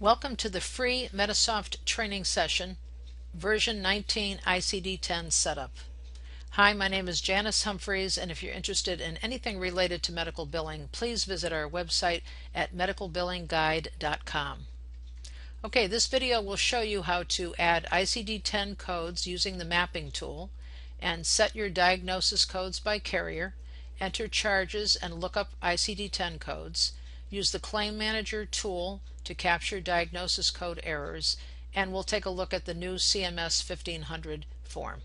Welcome to the free Medisoft training session, version 19 ICD10 setup. Hi, my name is Janice Humphreys, and if you're interested in anything related to medical billing, please visit our website at medicalbillingguide.com. Okay, this video will show you how to add ICD10 codes using the mapping tool and set your diagnosis codes by carrier, enter charges and look up ICD10 codes, use the Claim Manager tool to capture diagnosis code errors, and we'll take a look at the new CMS 1500 form.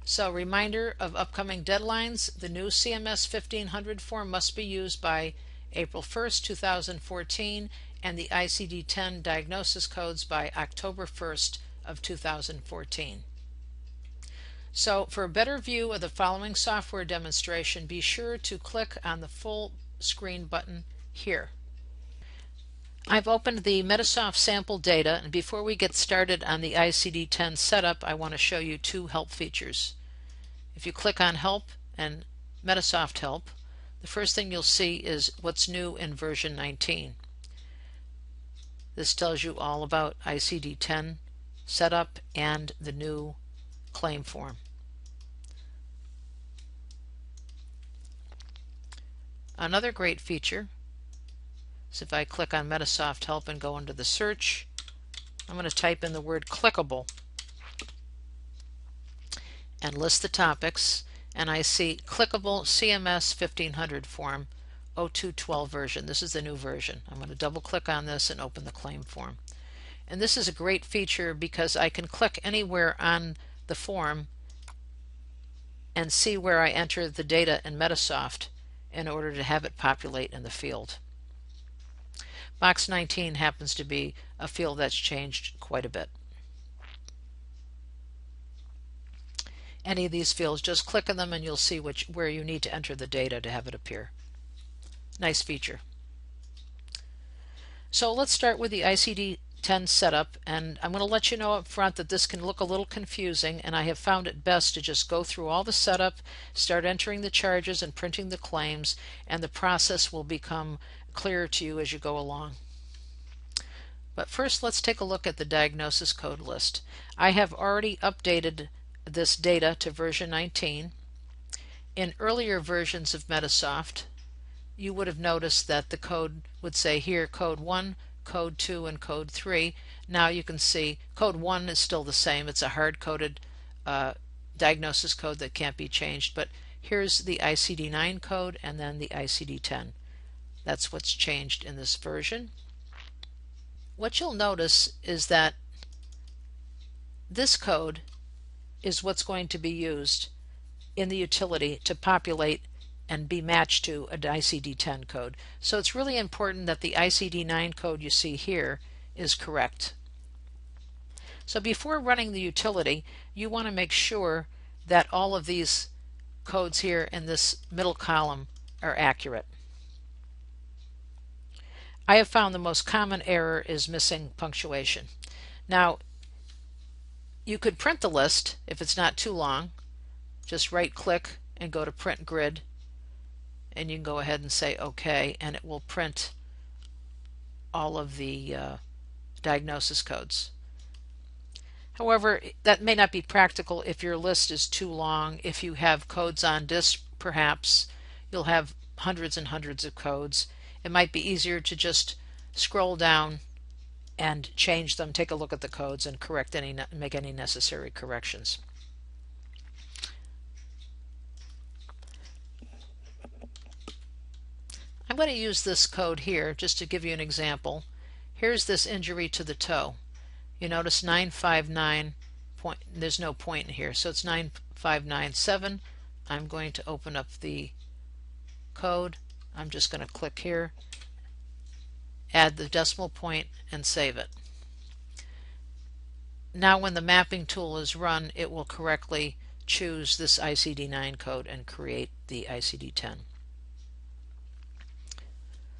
So, reminder of upcoming deadlines: the new CMS 1500 form must be used by April 1st, 2014, and the ICD-10 diagnosis codes by October 1st of 2014. So, for a better view of the following software demonstration, be sure to click on the full screen button here. I've opened the Medisoft sample data, and before we get started on the ICD-10 setup, I want to show you two help features. If you click on Help and Medisoft Help, the first thing you'll see is what's new in version 19. This tells you all about ICD-10 setup and the new claim form. Another great feature is if I click on Medisoft Help and go into the search, I'm going to type in the word clickable and list the topics, and I see clickable CMS 1500 form 0212 version. This is the new version. I'm going to double click on this and open the claim form. And this is a great feature because I can click anywhere on the form and see where I enter the data in Medisoft in order to have it populate in the field. Box 19 happens to be a field that's changed quite a bit. Any of these fields, just click on them and you'll see where you need to enter the data to have it appear. Nice feature. So let's start with the ICD-10 setup, and I'm going to let you know up front that this can look a little confusing, and I have found it best to just go through all the setup, start entering the charges and printing the claims, and the process will become clearer to you as you go along. But first, let's take a look at the diagnosis code list. I have already updated this data to version 19. In earlier versions of Medisoft, you would have noticed that the code would say here code 1, code 2, and code 3. Now you can see code 1 is still the same. It's a hard-coded diagnosis code that can't be changed, but here's the ICD-9 code and then the ICD-10. That's what's changed in this version. What you'll notice is that this code is what's going to be used in the utility to populate and be matched to an ICD-10 code. So it's really important that the ICD-9 code you see here is correct. So before running the utility, you want to make sure that all of these codes here in this middle column are accurate. I have found the most common error is missing punctuation. Now, you could print the list if it's not too long. Just right-click and go to Print Grid, and you can go ahead and say OK, and it will print all of the diagnosis codes. However, that may not be practical if your list is too long. If you have codes on disk, perhaps you'll have hundreds and hundreds of codes. It might be easier to just scroll down and change them, take a look at the codes, and make any necessary corrections. I'm going to use this code here just to give you an example. Here's this injury to the toe. You notice 959 point, there's no point in here, so it's 9597. I'm going to open up the code. I'm just going to click here, add the decimal point, and save it. Now when the mapping tool is run, it will correctly choose this ICD-9 code and create the ICD-10.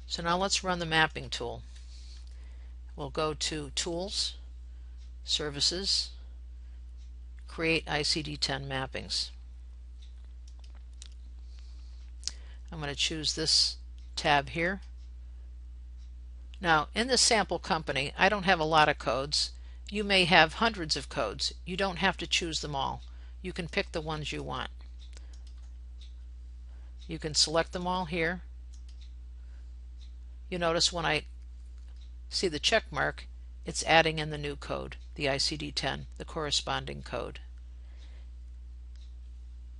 So now let's run the mapping tool. We'll go to Tools, Services, Create ICD-10 Mappings. I'm going to choose this tab here, Now, in the sample company, I don't have a lot of codes. You may have hundreds of codes. You don't have to choose them all. You can pick the ones you want. You can select them all here. You notice when I see the check mark, it's adding in the new code, the ICD-10, the corresponding code.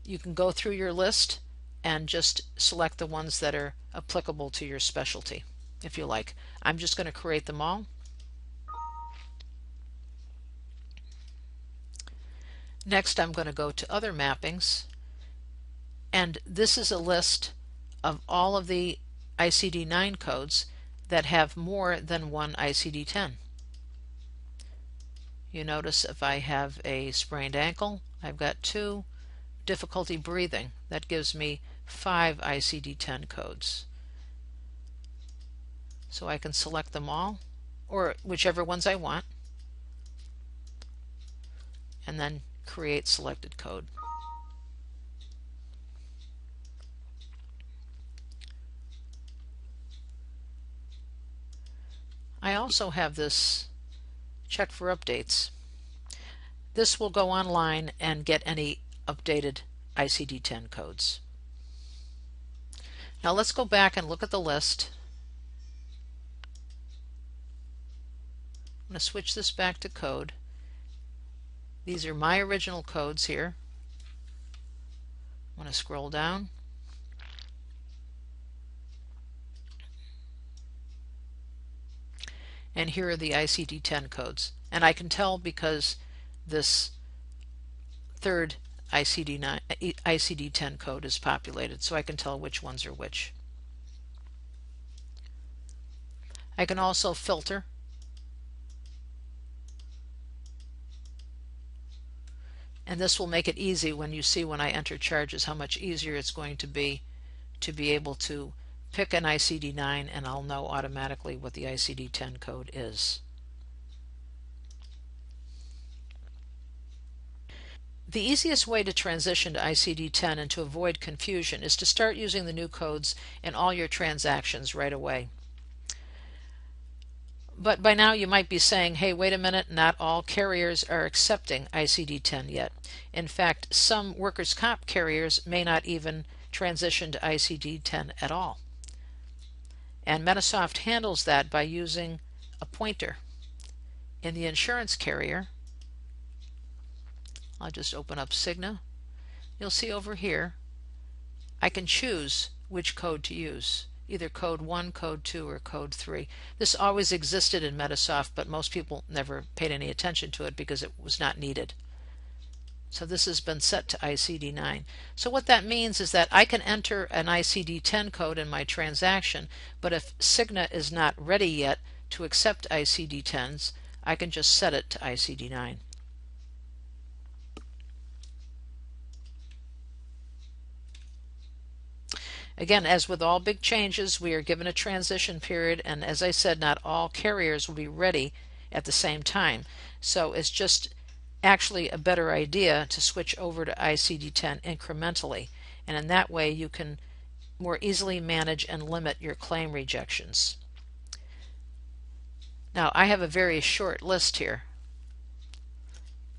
You can go through your list and just select the ones that are applicable to your specialty, if you like. I'm just going to create them all. Next, I'm going to go to Other Mappings, and this is a list of all of the ICD-9 codes that have more than one ICD-10. You notice if I have a sprained ankle, I've got 2. Difficulty breathing, that gives me 5 ICD-10 codes. So I can select them all, or whichever ones I want, and then create selected code. I also have this check for updates. This will go online and get any updated ICD-10 codes. Now let's go back and look at the list. I'm going to switch this back to code. These are my original codes here. I'm going to scroll down. And here are the ICD-10 codes. And I can tell because this third ICD-10 code is populated, so I can tell which ones are which. I can also filter. And this will make it easy when you see when I enter charges how much easier it's going to be able to pick an ICD-9 and I'll know automatically what the ICD-10 code is. The easiest way to transition to ICD-10 and to avoid confusion is to start using the new codes in all your transactions right away. But by now you might be saying, hey, wait a minute, not all carriers are accepting ICD-10 yet. In fact, some workers' comp carriers may not even transition to ICD-10 at all. And Medisoft handles that by using a pointer. In the insurance carrier, I'll just open up Cigna. You'll see over here, I can choose which code to use. Either code 1, code 2, or code 3. This always existed in Medisoft, but most people never paid any attention to it because it was not needed. So this has been set to ICD-9. So what that means is that I can enter an ICD-10 code in my transaction, but if Cigna is not ready yet to accept ICD-10s, I can just set it to ICD-9. Again, as with all big changes, we are given a transition period, and as I said, not all carriers will be ready at the same time. So it's just actually a better idea to switch over to ICD-10 incrementally, and in that way you can more easily manage and limit your claim rejections. Now, I have a very short list here.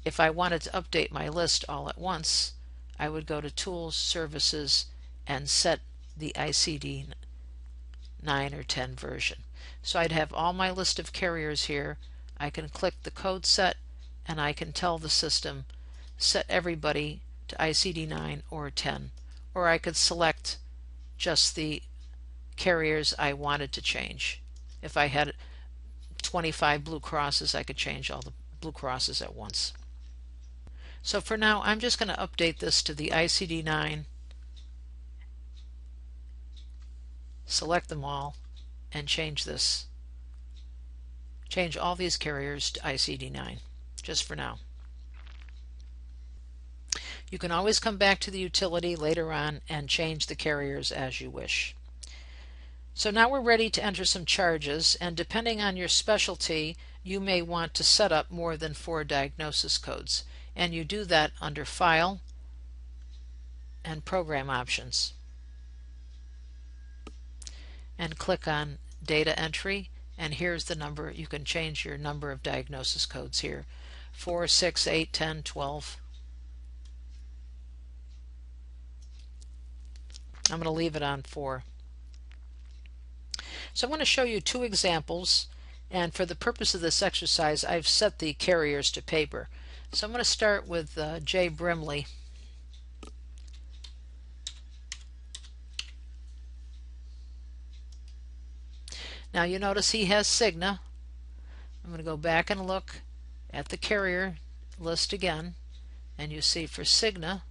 If I wanted to update my list all at once, I would go to Tools, Services, and set the ICD-9 or 10 version. So I'd have all my list of carriers here. I can click the code set and I can tell the system set everybody to ICD-9 or 10, or I could select just the carriers I wanted to change. If I had 25 Blue Crosses, I could change all the Blue Crosses at once. So for now, I'm just going to update this to the ICD-9, select them all, and change all these carriers to ICD-9, just for now. You can always come back to the utility later on and change the carriers as you wish. So now we're ready to enter some charges, and depending on your specialty, you may want to set up more than 4 diagnosis codes, and you do that under File and Program Options. And click on Data Entry and here's the number. You can change your number of diagnosis codes here: 4, 6, 8, 10, 12. I'm going to leave it on 4. So I'm going to show you 2 examples, and for the purpose of this exercise I've set the carriers to paper. So I'm going to start with J. Brimley. Now you notice he has Cigna. I'm going to go back and look at the carrier list again, and you see for Cigna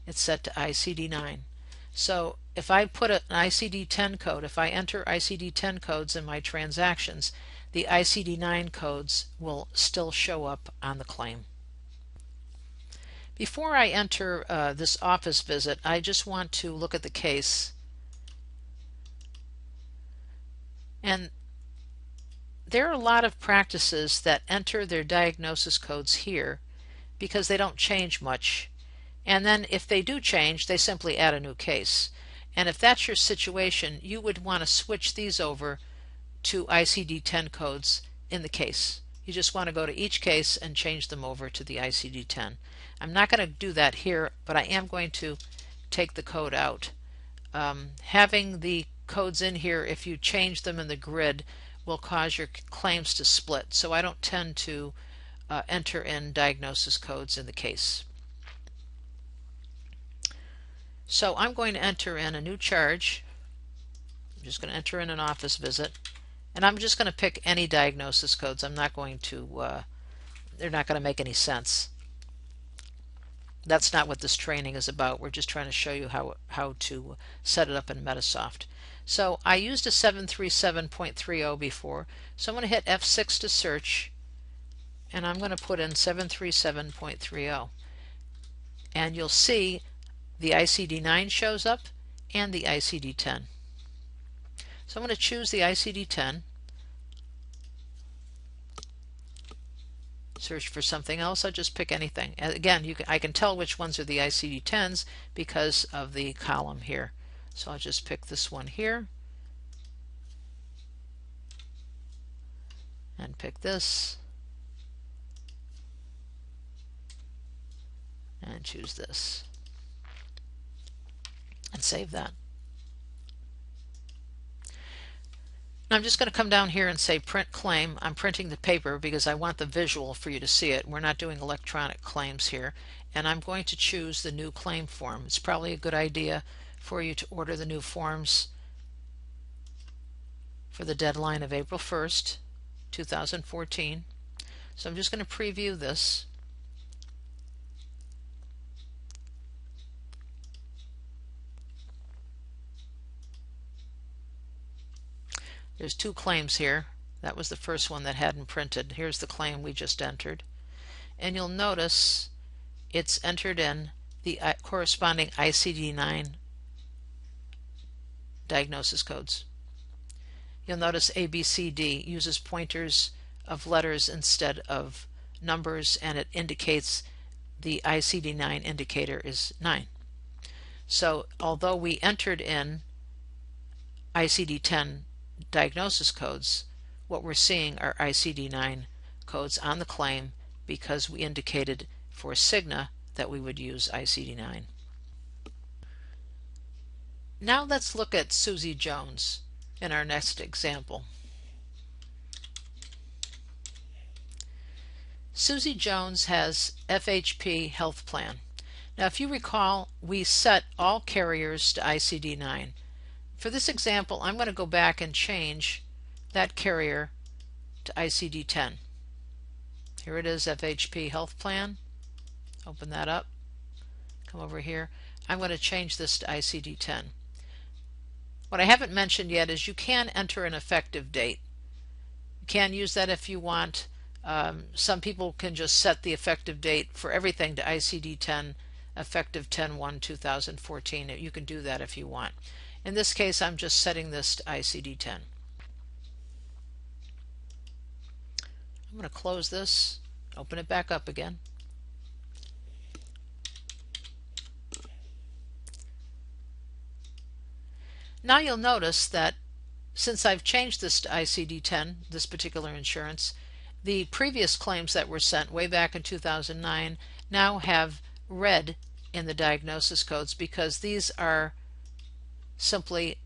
it's set to ICD-9. So if I put an ICD-10 code, if I enter ICD-10 codes in my transactions, the ICD-9 codes will still show up on the claim. Before I enter this office visit, I just want to look at the case. And there are a lot of practices that enter their diagnosis codes here because they don't change much. And then if they do change, they simply add a new case. And if that's your situation, you would want to switch these over to ICD-10 codes in the case. You just want to go to each case and change them over to the ICD-10. I'm not going to do that here, but I am going to take the code out. Having the codes in here, if you change them in the grid, will cause your claims to split. So I don't tend to enter in diagnosis codes in the case. So I'm going to enter in a new charge. I'm just going to enter in an office visit, and I'm just going to pick any diagnosis codes. I'm not going to, they're not going to make any sense. That's not what this training is about. We're just trying to show you how to set it up in Medisoft. So I used a 737.30 before, so I'm going to hit F6 to search, and I'm going to put in 737.30. And you'll see the ICD-9 shows up and the ICD-10. So I'm going to choose the ICD-10, search for something else. I'll just pick anything. Again, I can tell which ones are the ICD-10s because of the column here. So I'll just pick this one here and pick this and choose this and save that. Now I'm just going to come down here and say print claim. I'm printing the paper because I want the visual for you to see it. We're not doing electronic claims here. And I'm going to choose the new claim form. It's probably a good idea for you to order the new forms for the deadline of April 1st, 2014. So I'm just going to preview this. There's 2 claims here. That was the first one that hadn't printed. Here's the claim we just entered. And you'll notice it's entered in the corresponding ICD-9 diagnosis codes. You'll notice ABCD uses pointers of letters instead of numbers, and it indicates the ICD-9 indicator is 9. So although we entered in ICD-10 diagnosis codes, what we're seeing are ICD-9 codes on the claim because we indicated for Cigna that we would use ICD-9. Now let's look at Susie Jones in our next example. Susie Jones has FHP health plan. Now if you recall, we set all carriers to ICD-9. For this example, I'm going to go back and change that carrier to ICD-10. Here it is, FHP health plan. Open that up. Come over here. I'm going to change this to ICD-10. What I haven't mentioned yet is you can enter an effective date. You can use that if you want. Some people can just set the effective date for everything to ICD-10 effective 10/1/2014. You can do that if you want. In this case, I'm just setting this to ICD-10. I'm going to close this, open it back up again. Now you'll notice that since I've changed this to ICD-10, this particular insurance, the previous claims that were sent way back in 2009 now have red in the diagnosis codes because these are simply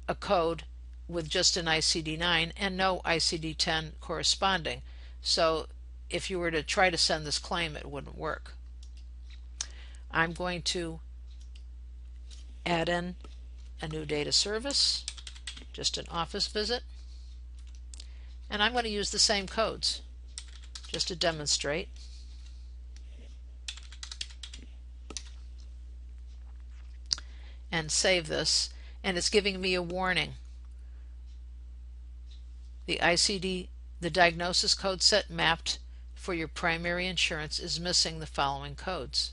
a code with just an ICD-9 and no ICD-10 corresponding. So if you were to try to send this claim, it wouldn't work. I'm going to add in a new data service, just an office visit, and I'm going to use the same codes just to demonstrate. And save this, and it's giving me a warning. The diagnosis code set mapped for your primary insurance is missing the following codes.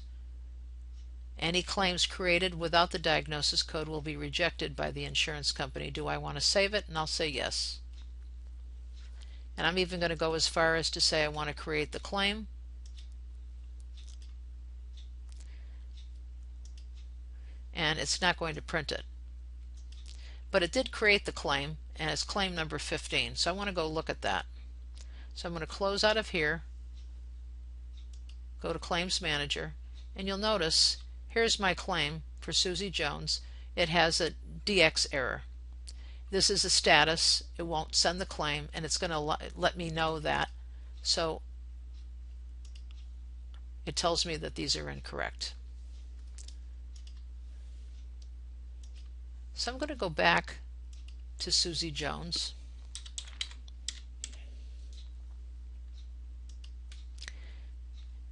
Any claims created without the diagnosis code will be rejected by the insurance company. Do I want to save it? And I'll say yes. And I'm even going to go as far as to say I want to create the claim. And it's not going to print it. But it did create the claim, and it's claim number 15. So I want to go look at that. So I'm going to close out of here, go to Claims Manager, and you'll notice here's my claim for Susie Jones. It has a DX error. This is a status. It won't send the claim, and it's going to let me know that. So it tells me that these are incorrect. So I'm going to go back to Susie Jones.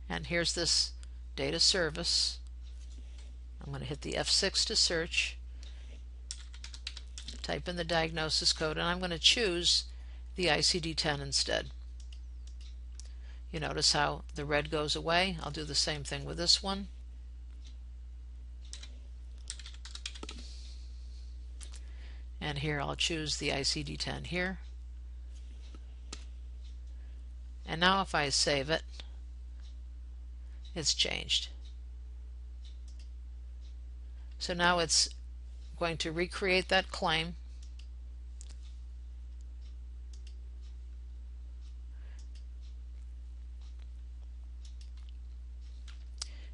And here's this data service. I'm going to hit the F6 to search, type in the diagnosis code, and I'm going to choose the ICD-10 instead. You notice how the red goes away. I'll do the same thing with this one. And here I'll choose the ICD-10 here. And now if I save it, it's changed. So now it's going to recreate that claim.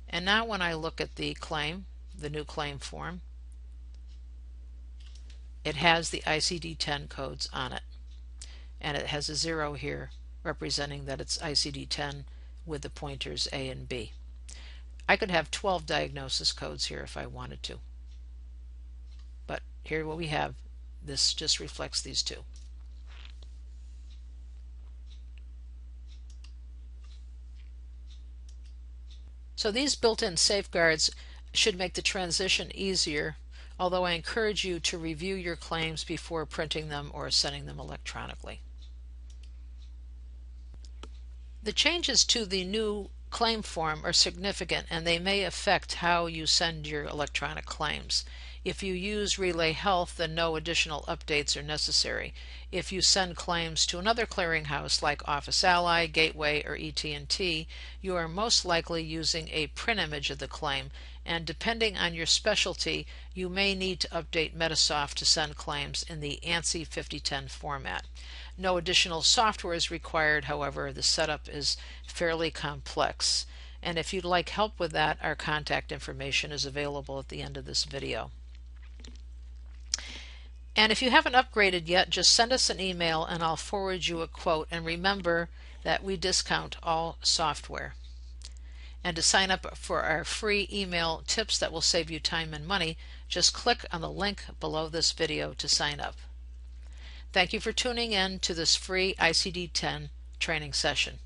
And now when I look at the claim, the new claim form, it has the ICD-10 codes on it, and it has a 0 here representing that it's ICD-10 with the pointers A and B. I could have 12 diagnosis codes here if I wanted to, but here what we have, this just reflects these two. So these built-in safeguards should make the transition easier, although I encourage you to review your claims before printing them or sending them electronically. The changes to the new claim form are significant, and they may affect how you send your electronic claims. If you use Relay Health, then no additional updates are necessary. If you send claims to another clearinghouse like Office Ally, Gateway, or ET&T, you are most likely using a print image of the claim, and depending on your specialty, you may need to update Medisoft to send claims in the ANSI 5010 format. No additional software is required, however. The setup is fairly complex. And if you'd like help with that, our contact information is available at the end of this video. And if you haven't upgraded yet, just send us an email and I'll forward you a quote. And remember that we discount all software. And to sign up for our free email tips that will save you time and money, just click on the link below this video to sign up. Thank you for tuning in to this free ICD-10 training session.